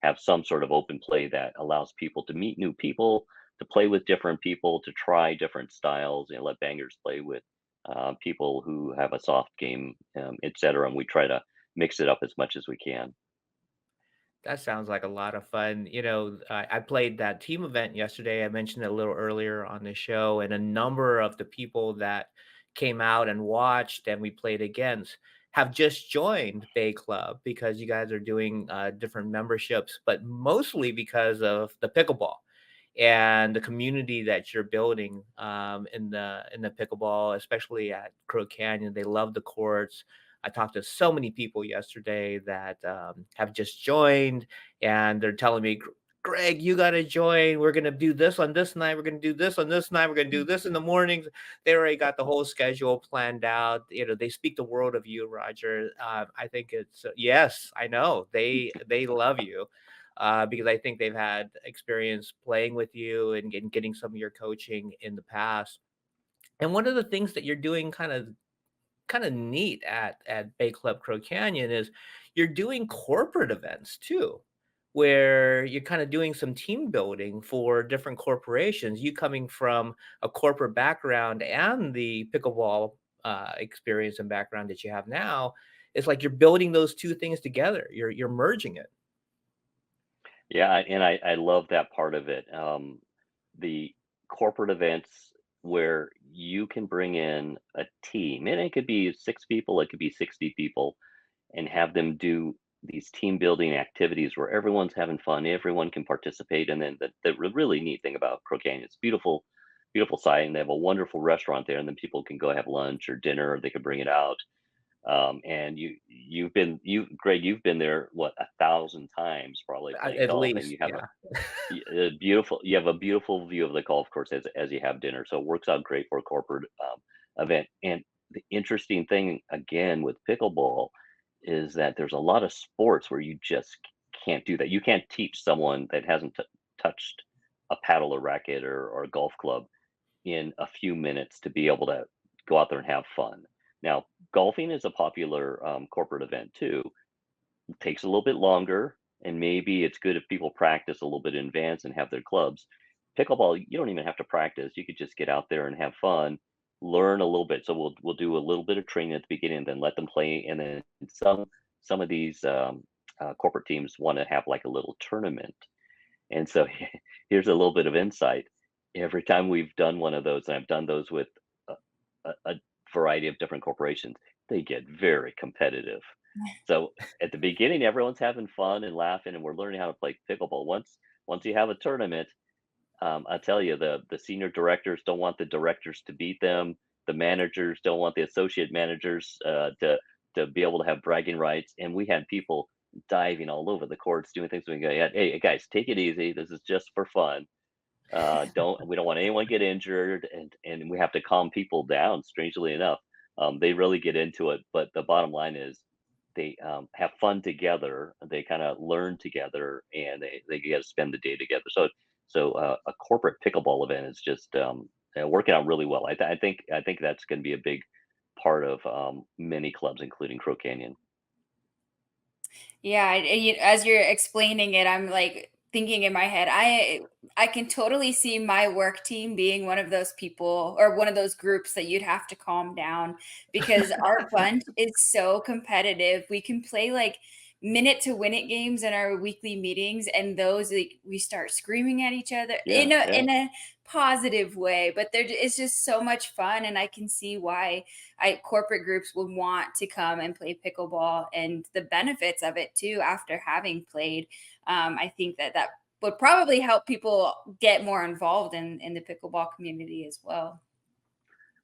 Speaker 4: have some sort of open play that allows people to meet new people, to play with different people, to try different styles, and let bangers play with people who have a soft game, etc. And we try to mix it up as much as we can.
Speaker 2: That sounds like a lot of fun. I played that team event yesterday. I mentioned it a little earlier on the show, and a number of the people that came out and watched and we played against have just joined Bay Club because you guys are doing different memberships, but mostly because of the pickleball and the community that you're building in the pickleball, especially at Crow Canyon. They love the courts. I talked to so many people yesterday that have just joined, and they're telling me, Greg, you got to join. We're going to do this on this night. We're going to do this on this night. We're going to do this in the mornings. They already got the whole schedule planned out. They speak the world of you, Roger. I think it's yes, I know they love you. Because I think they've had experience playing with you and getting some of your coaching in the past. And one of the things that you're doing kind of neat at Bay Club Crow Canyon is you're doing corporate events too, where you're kind of doing some team building for different corporations. You coming from a corporate background and the pickleball experience and background that you have now, it's like you're building those two things together. You're merging it.
Speaker 4: Yeah, and I love that part of it. The corporate events where you can bring in a team, and it could be 6 people, it could be 60 people, and have them do these team building activities where everyone's having fun, everyone can participate. And then the really neat thing about Crow Canyon, it's beautiful, beautiful site, and they have a wonderful restaurant there, and then people can go have lunch or dinner, or they could bring it out. And Greg, you've been there what 1,000 times probably playing
Speaker 2: At
Speaker 4: golf, and
Speaker 2: least,
Speaker 4: you have
Speaker 2: yeah.
Speaker 4: you have a beautiful view of the golf course as you have dinner. So it works out great for a corporate event. And the interesting thing again with pickleball is that there's a lot of sports where you just can't do that. You can't teach someone that hasn't touched a paddle or racket or a golf club in a few minutes to be able to go out there and have fun. Now, golfing is a popular corporate event too. It takes a little bit longer, and maybe it's good if people practice a little bit in advance and have their clubs. Pickleball, you don't even have to practice. You could just get out there and have fun, learn a little bit. So we'll do a little bit of training at the beginning, and then let them play. And then some of these corporate teams want to have like a little tournament. And so here's a little bit of insight. Every time we've done one of those, and I've done those with a variety of different corporations, they get very competitive. So at the beginning, everyone's having fun and laughing, and we're learning how to play pickleball. Once you have a tournament, I tell you, the senior directors don't want the directors to beat them. The managers don't want the associate managers to be able to have bragging rights. And we had people diving all over the courts, doing things. We go, yeah, hey guys, take it easy. This is just for fun. We don't want anyone to get injured, and we have to calm people down. Strangely enough, they really get into it. But the bottom line is they have fun together. They kind of learn together, and they get to spend the day together. So a corporate pickleball event is just working out really well. I think that's going to be a big part of many clubs, including Crow Canyon.
Speaker 1: Yeah, as you're explaining it, I'm like thinking in my head, I can totally see my work team being one of those people or one of those groups that you'd have to calm down because our bunch is so competitive. We can play like minute to win it games in our weekly meetings, and those like we start screaming at each other
Speaker 4: Yeah, yeah.
Speaker 1: in a positive way, but it's just so much fun, and I can see why corporate groups would want to come and play pickleball and the benefits of it too after having played. I think that would probably help people get more involved in the pickleball community as well.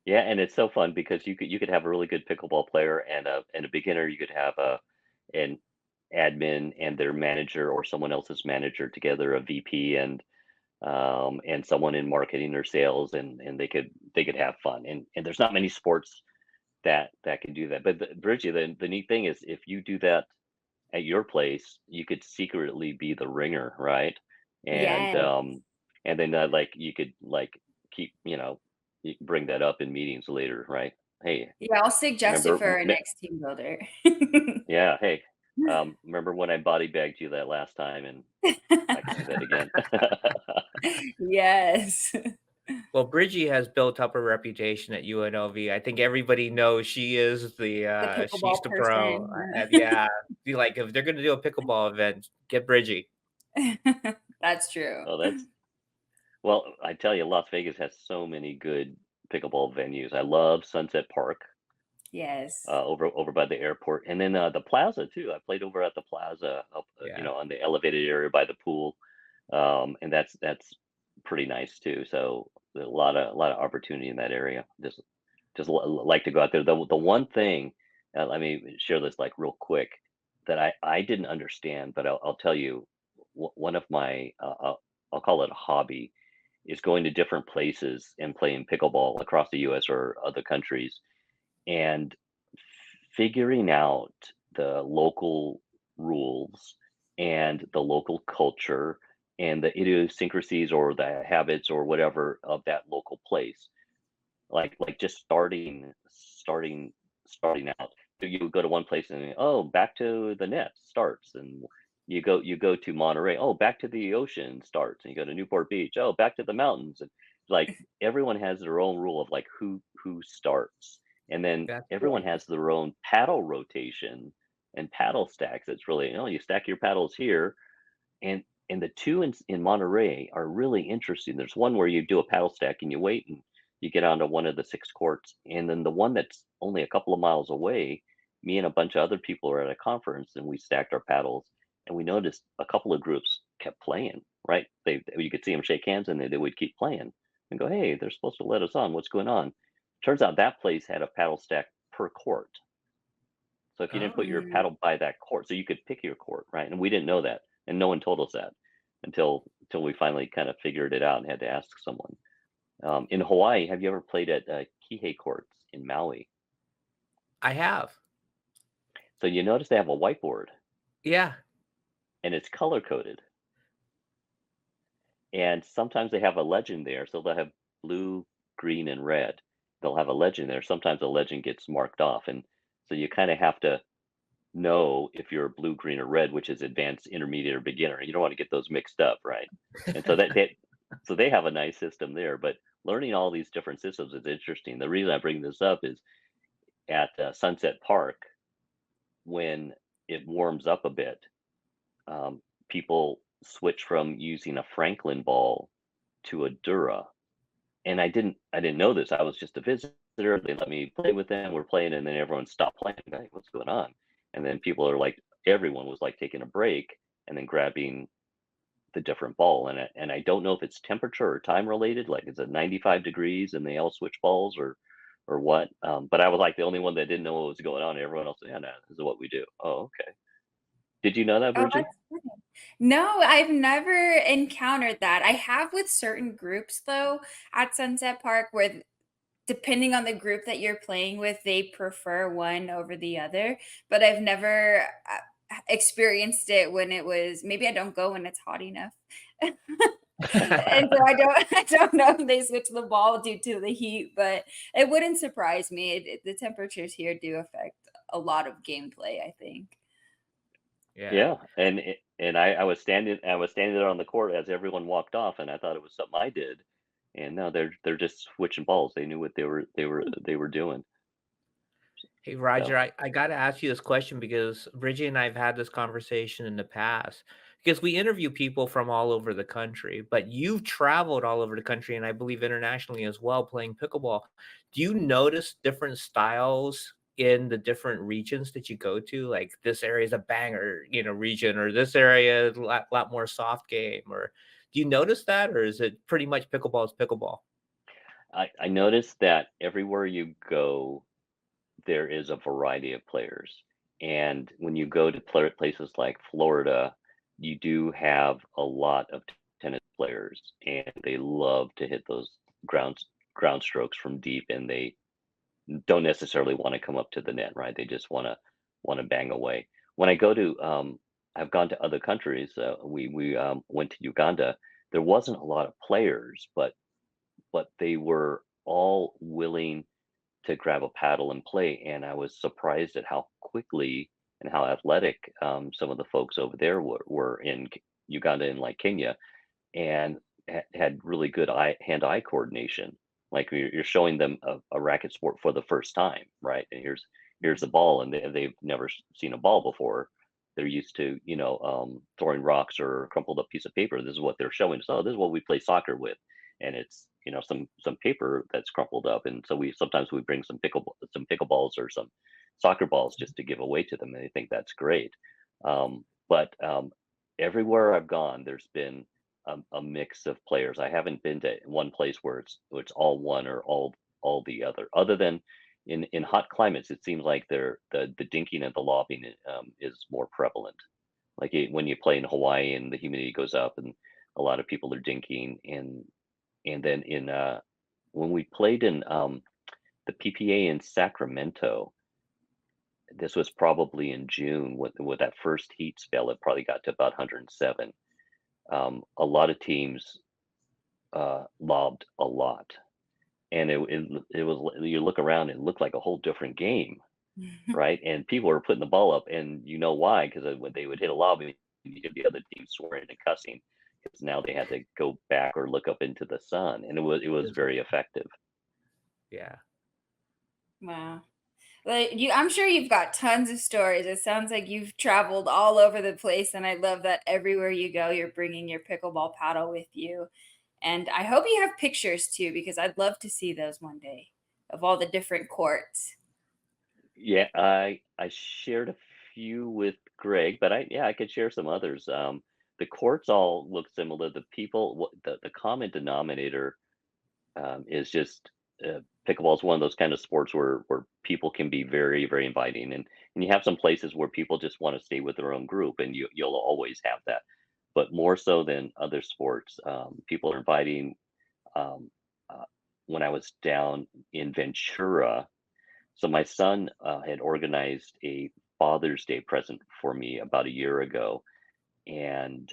Speaker 4: Yeah, and it's so fun because you could have a really good pickleball player and a beginner. You could have an admin and their manager or someone else's manager together, a VP and someone in marketing or sales, and they could have fun. And there's not many sports that can do that. But Bridgie, the neat thing is if you do that at your place, you could secretly be the ringer, right? And
Speaker 1: Yes.
Speaker 4: and then like you could like keep you can bring that up in meetings later, right? Hey,
Speaker 1: Yeah, I'll suggest it
Speaker 4: remember?
Speaker 1: for our next team builder.
Speaker 4: Yeah, hey, remember when I body bagged you that last time, and I could do that again.
Speaker 1: Yes.
Speaker 2: Well, Bridgie has built up a reputation at UNLV. I think everybody knows she is
Speaker 1: The
Speaker 2: she's
Speaker 1: pickleball
Speaker 2: the pro.
Speaker 1: person.
Speaker 2: Yeah, be like if they're gonna do a pickleball event, get Bridgie.
Speaker 1: That's true.
Speaker 4: Oh, that's well, I tell you, Las Vegas has so many good pickleball venues. I love Sunset Park
Speaker 1: Yes.
Speaker 4: over by the airport, and then the Plaza too. I played over at the Plaza, up,
Speaker 2: Yeah.
Speaker 4: on the elevated area by the pool, and that's pretty nice too. So there's a lot of opportunity in that area. Just like to go out there. The one thing let me share this like real quick that I didn't understand, but I'll tell you, one of my I'll call it a hobby is going to different places and playing pickleball across the U.S. or other countries and figuring out the local rules and the local culture and the idiosyncrasies or the habits or whatever of that local place, like just starting out. So you go to one place and, oh, back to the net starts, and you go to Monterey, oh, back to the ocean starts, and you go to Newport Beach, oh, back to the mountains, and like everyone has their own rule of like who starts, and then
Speaker 2: That's
Speaker 4: everyone
Speaker 2: cool.
Speaker 4: has their own paddle rotation and paddle stacks. It's really, you stack your paddles here, and the two in Monterey are really interesting. There's one where you do a paddle stack and you wait and you get onto one of the six courts, and then the one that's only a couple of miles away, me and a bunch of other people are at a conference and we stacked our paddles, and we noticed a couple of groups kept playing. Right? You could see them shake hands and they would keep playing and go, hey, they're supposed to let us on. What's going on? Turns out that place had a paddle stack per court. So if you didn't put
Speaker 2: Oh,
Speaker 4: your
Speaker 1: Mm.
Speaker 4: paddle by that court, so you could pick your court, right? And we didn't know that, and no one told us that until we finally kind of figured it out and had to ask someone. In Hawaii, have you ever played at Kihei courts in Maui?
Speaker 2: I have.
Speaker 4: So you notice they have a whiteboard
Speaker 2: Yeah.
Speaker 4: and it's color coded, and sometimes they have a legend there. So they'll have blue, green, and red. They'll have a legend there. Sometimes the legend gets marked off, and so you kind of have to know if you're blue, green, or red, which is advanced, intermediate, or beginner. You don't want to get those mixed up, right? And so they have a nice system there. But learning all these different systems is interesting. The reason I bring this up is at Sunset Park, when it warms up a bit, people switch from using a Franklin ball to a Dura, and I didn't know this. I was just a visitor. They let me play with them. We're playing, and then everyone stopped playing. Like, what's going on? And then people are like, everyone was like taking a break and then grabbing the different ball. And I don't know if it's temperature or time related. Like, is it 95 degrees and they all switch balls or what? But I was like the only one that didn't know what was going on. Everyone else, yeah, no, this is what we do. Oh, okay. Did you know that,
Speaker 1: Oh,
Speaker 4: Bridget?
Speaker 1: that's funny. No, I've never encountered that. I have with certain groups though at Sunset Park where depending on the group that you're playing with, they prefer one over the other, but I've never experienced it when it was maybe I don't go when it's hot enough. And so I don't I don't know if they switch the ball due to the heat, but it wouldn't surprise me. The temperatures here do affect a lot of gameplay, I think.
Speaker 2: Yeah.
Speaker 4: Yeah, and I was standing there on the court as everyone walked off, and I thought it was something I did, and no, they're just switching balls. They knew what they were doing.
Speaker 2: Hey, Roger,
Speaker 4: So
Speaker 2: I got to ask you this question because Bridget and I have had this conversation in the past because we interview people from all over the country, but you've traveled all over the country and I believe internationally as well playing pickleball. Do you notice different styles in the different regions that you go to? Like this area is a banger, region, or this area is a lot more soft game, or do you notice that, or is it pretty much pickleball is pickleball?
Speaker 4: I noticed that everywhere you go, there is a variety of players, and when you go to places like Florida, you do have a lot of tennis players, and they love to hit those ground ground strokes from deep, and they don't necessarily want to come up to the net, right? They just want to bang away. When I go to, I've gone to other countries. We went to Uganda. There wasn't a lot of players, but they were all willing to grab a paddle and play. And I was surprised at how quickly and how athletic some of the folks over there were in Uganda and like Kenya, and had really good hand-eye coordination. Like you're showing them a racket sport for the first time, right? And here's the ball, and they've never seen a ball before. They're used to throwing rocks or a crumpled up piece of paper. This is what they're showing us. Oh, this is what we play soccer with, and it's some paper that's crumpled up. And so we bring some pickleballs or some soccer balls just to give away to them, and they think that's great. But everywhere I've gone, there's been a mix of players. I haven't been to one place where it's all one or all the other. Other than in hot climates, it seems like the dinking and the lobbing is more prevalent. Like when you play in Hawaii and the humidity goes up, and a lot of people are dinking, and then in when we played in the PPA in Sacramento, this was probably in June with that first heat spell. It probably got to about 107. A lot of teams lobbed a lot, and it was, you look around, it looked like a whole different game, right? And people were putting the ball up, and you know why? Because when they would hit a lob, you hear the other team swearing and cussing, because now they had to go back or look up into the sun, and it was
Speaker 2: Is
Speaker 4: very effective.
Speaker 2: yeah.
Speaker 1: Wow. Like I'm sure you've got tons of stories. It sounds like you've traveled all over the place, and I love that everywhere you go, you're bringing your pickleball paddle with you. And I hope you have pictures too, because I'd love to see those one day of all the different courts.
Speaker 4: Yeah, I shared a few with Greg, but I could share some others. The courts all look similar. The people, the common denominator is just pickleball is one of those kind of sports where people can be very, very inviting, and you have some places where people just want to stay with their own group, and you'll always have that. But more so than other sports, people are inviting. Um, uh, when I was down in Ventura, so my son had organized a Father's Day present for me about a year ago, and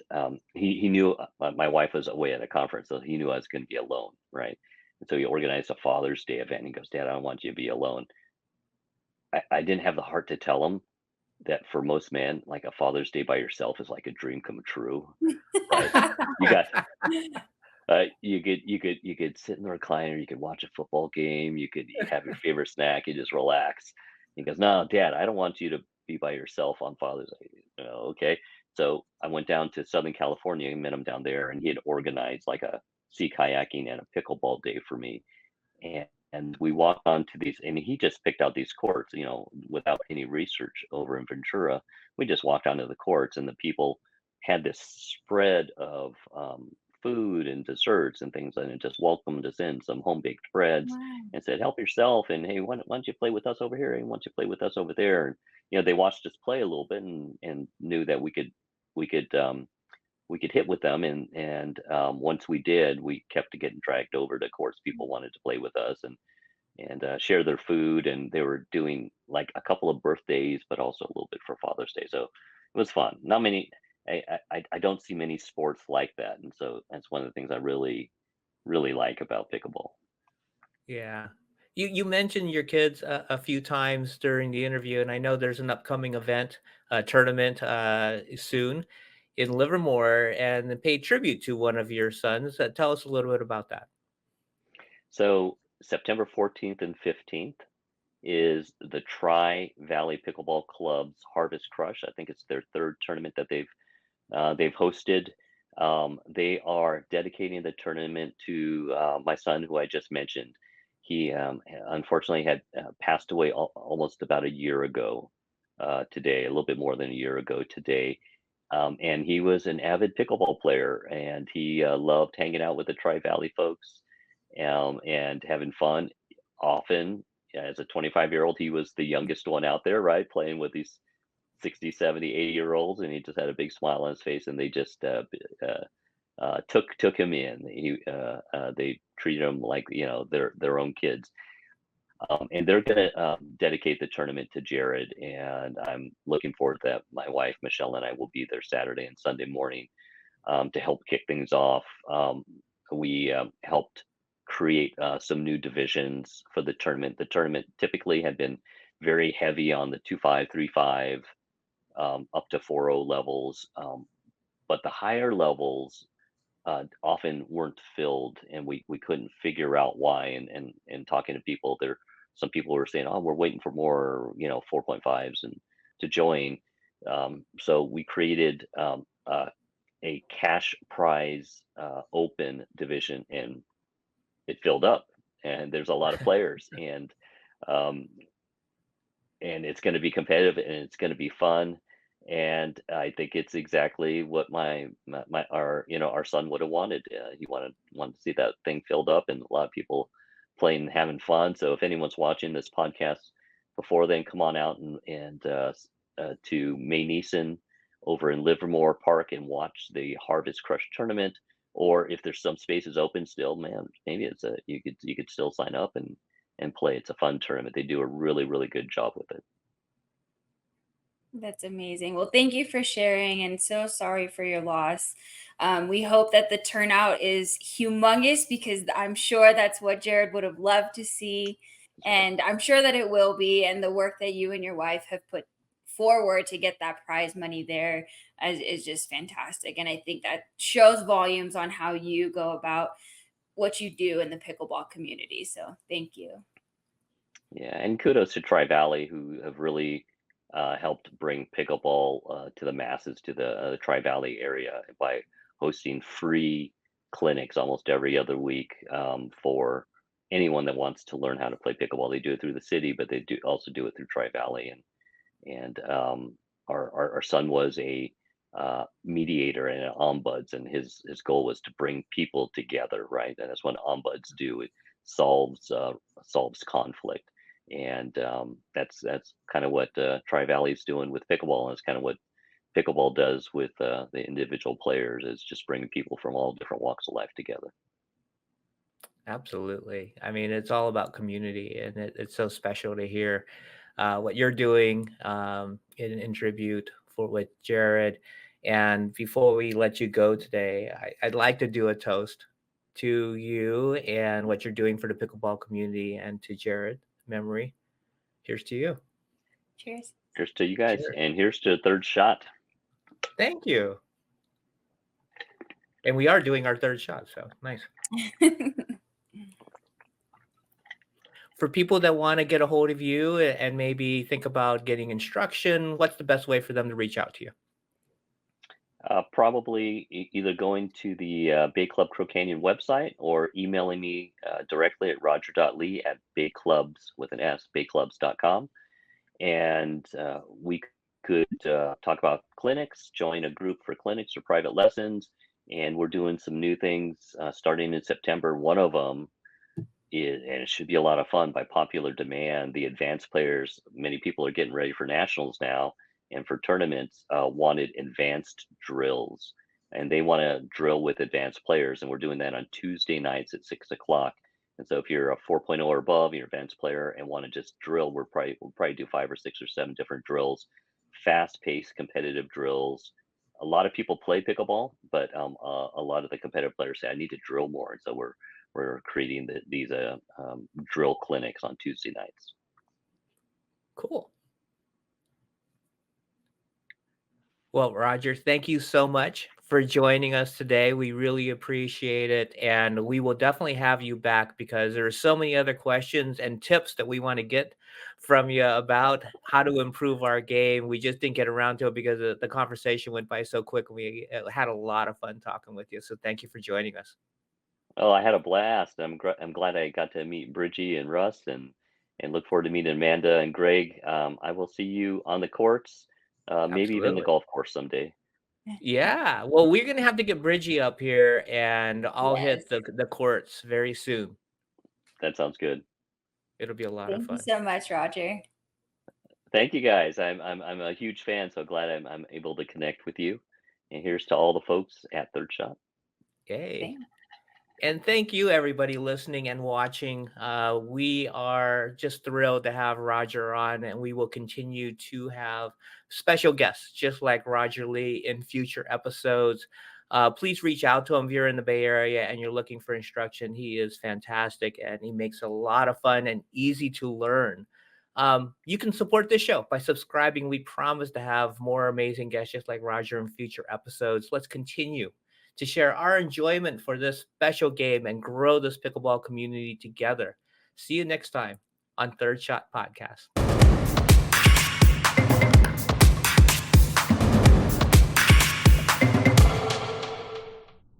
Speaker 4: he knew my wife was away at a conference, so he knew I was going to be alone, right? And so he organized a Father's Day event. And he goes, "Dad, I don't want you to be alone." I didn't have the heart to tell him that for most men, like a Father's Day by yourself is like a dream come true, right? You got you could sit in the recliner, you could watch a football game, you have your favorite snack, you just relax. He goes, "No, Dad, I don't want you to be by yourself on Father's Day." Okay. So I went down to Southern California and met him down there, and he had organized like a sea kayaking and a pickleball day for me. And we walked onto these, and he just picked out these courts, without any research over in Ventura. We just walked onto the courts, and the people had this spread of food and desserts and things, and it just welcomed us in, some home baked breads,
Speaker 1: Wow.
Speaker 4: and said, "Help yourself," and, "Hey, why don't you play with us over here? And why don't you play with us over there?" And they watched us play a little bit, and knew that we could hit with them, and once we did, we kept getting dragged over to courts. People wanted to play with us and share their food, and they were doing like a couple of birthdays, but also a little bit for Father's Day. So it was fun. Not many. I don't see many sports like that, and so that's one of the things I really really like about pickleball.
Speaker 2: Yeah. You mentioned your kids a few times during the interview, and I know there's an upcoming event, tournament soon in Livermore, and they pay tribute to one of your sons. Tell us a little bit about that.
Speaker 4: So September 14th and 15th is the Tri Valley Pickleball Club's Harvest Crush. I think it's their third tournament that they've hosted. They are dedicating the tournament to my son, who I just mentioned. He unfortunately had passed away almost about a year ago today, a little bit more than a year ago today. And he was an avid pickleball player, and he loved hanging out with the Tri Valley folks and having fun. Often, as a 25-year-old, he was the youngest one out there, right, playing with these 60, 70, 80-year-olds, and he just had a big smile on his face, and they just took him in. They treated him like their own kids, and they're gonna dedicate the tournament to Jared, and I'm looking forward to that. My wife Michelle and I will be there Saturday and Sunday morning to help kick things off. We helped create some new divisions for the tournament. The tournament typically had been very heavy on the 2-5, 3-5, up to 4-0 levels. But the higher levels often weren't filled, and we couldn't figure out why. And talking to people, some people were saying, "Oh, we're waiting for more, 4.5s and to join." So we created a cash prize open division, and it filled up, and there's a lot of players, um, and it's going to be competitive, and it's going to be fun. And I think it's exactly what our son would have wanted. He wanted to see that thing filled up, and a lot of people playing and having fun. So if anyone's watching this podcast before then, come on out and to Mayneeson over in Livermore Park and watch the Harvest Crush tournament. Or if there's some spaces open still, man, maybe you could still sign up and play. It's a fun tournament. They do a really, really good job with it.
Speaker 1: That's amazing. Well, thank you for sharing, and so sorry for your loss. We hope that the turnout is humongous because I'm sure that's what Jared would have loved to see. And I'm sure that it will be. And the work that you and your wife have put forward to get that prize money there is just fantastic. And I think that shows volumes on how you go about what you do in the pickleball community. So thank you.
Speaker 4: Yeah, and kudos to Tri Valley, who have really helped bring pickleball to the masses, to the Tri Valley area by hosting free clinics almost every other week for anyone that wants to learn how to play pickleball. They do it through the city, but they do also do it through Tri Valley. And our son was a mediator and an ombuds, and his goal was to bring people together, right? And that's what ombuds do. It solves conflict, and that's kind of what Tri Valley's doing with pickleball, and it's kind of what pickleball does with the individual players, is just bringing people from all different walks of life together.
Speaker 2: Absolutely. I mean, it's all about community, and it's so special to hear what you're doing in tribute for with Jared. And before we let you go today, I'd like to do a toast to you and what you're doing for the pickleball community, and to Jared memory. Here's to you.
Speaker 1: Cheers.
Speaker 4: Here's to you guys,
Speaker 2: Cheers.
Speaker 4: and here's to Third Shot.
Speaker 2: Thank you. And we are doing our third shot, so nice. For people that want to get a hold of you and maybe think about getting instruction, what's the best way for them to reach out to you?
Speaker 4: Probably either going to the Bay Club Crow Canyon website or emailing me directly at roger.lee@bayclubs with an S, bayclubs.com. And we could talk about clinics, join a group for clinics or private lessons. And we're doing some new things starting in September. One of them is, and it should be a lot of fun, by popular demand, the advanced players, many people are getting ready for nationals now and for tournaments, wanted advanced drills. And they want to drill with advanced players. And we're doing that on Tuesday nights at 6 o'clock. And so if you're a 4.0 or above, you're an advanced player and want to just drill, we'll probably do 5 or 6 or 7 different drills, fast-paced competitive drills. A lot of people play pickleball, but a lot of the competitive players say, I need to drill more. And so we're creating these drill clinics on Tuesday nights.
Speaker 2: Cool. Well, Roger, thank you so much for joining us today. We really appreciate it. And we will definitely have you back because there are so many other questions and tips that we want to get from you about how to improve our game. We just didn't get around to it because the conversation went by so quick. We had a lot of fun talking with you. So thank you for joining us.
Speaker 4: Oh, I had a blast. I'm glad I got to meet Brigie and Russ, and look forward to meeting Amanda and Greg. I will see you on the courts, maybe even the
Speaker 2: Absolutely.
Speaker 4: golf course someday.
Speaker 2: Yeah. Well, we're going to have to get Bridgie up here and I'll
Speaker 1: Yes.
Speaker 2: hit the courts very soon.
Speaker 4: That sounds good.
Speaker 2: It'll be a lot of
Speaker 1: Thank you
Speaker 2: fun.
Speaker 1: so much, Roger.
Speaker 4: Thank you guys. I'm a huge fan, so glad I'm able to connect with you. And here's to all the folks at Third Shot.
Speaker 2: Yay.
Speaker 1: Thanks.
Speaker 2: And thank you, everybody listening and watching. We are just thrilled to have Roger on, and we will continue to have special guests just like Roger Lee in future episodes. Please reach out to him if you're in the Bay Area and you're looking for instruction. He is fantastic, and he makes a lot of fun and easy to learn. You can support this show by subscribing. We promise to have more amazing guests just like Roger in future episodes. Let's continue to share our enjoyment for this special game and grow this pickleball community together. See you next time on Third Shot Podcast.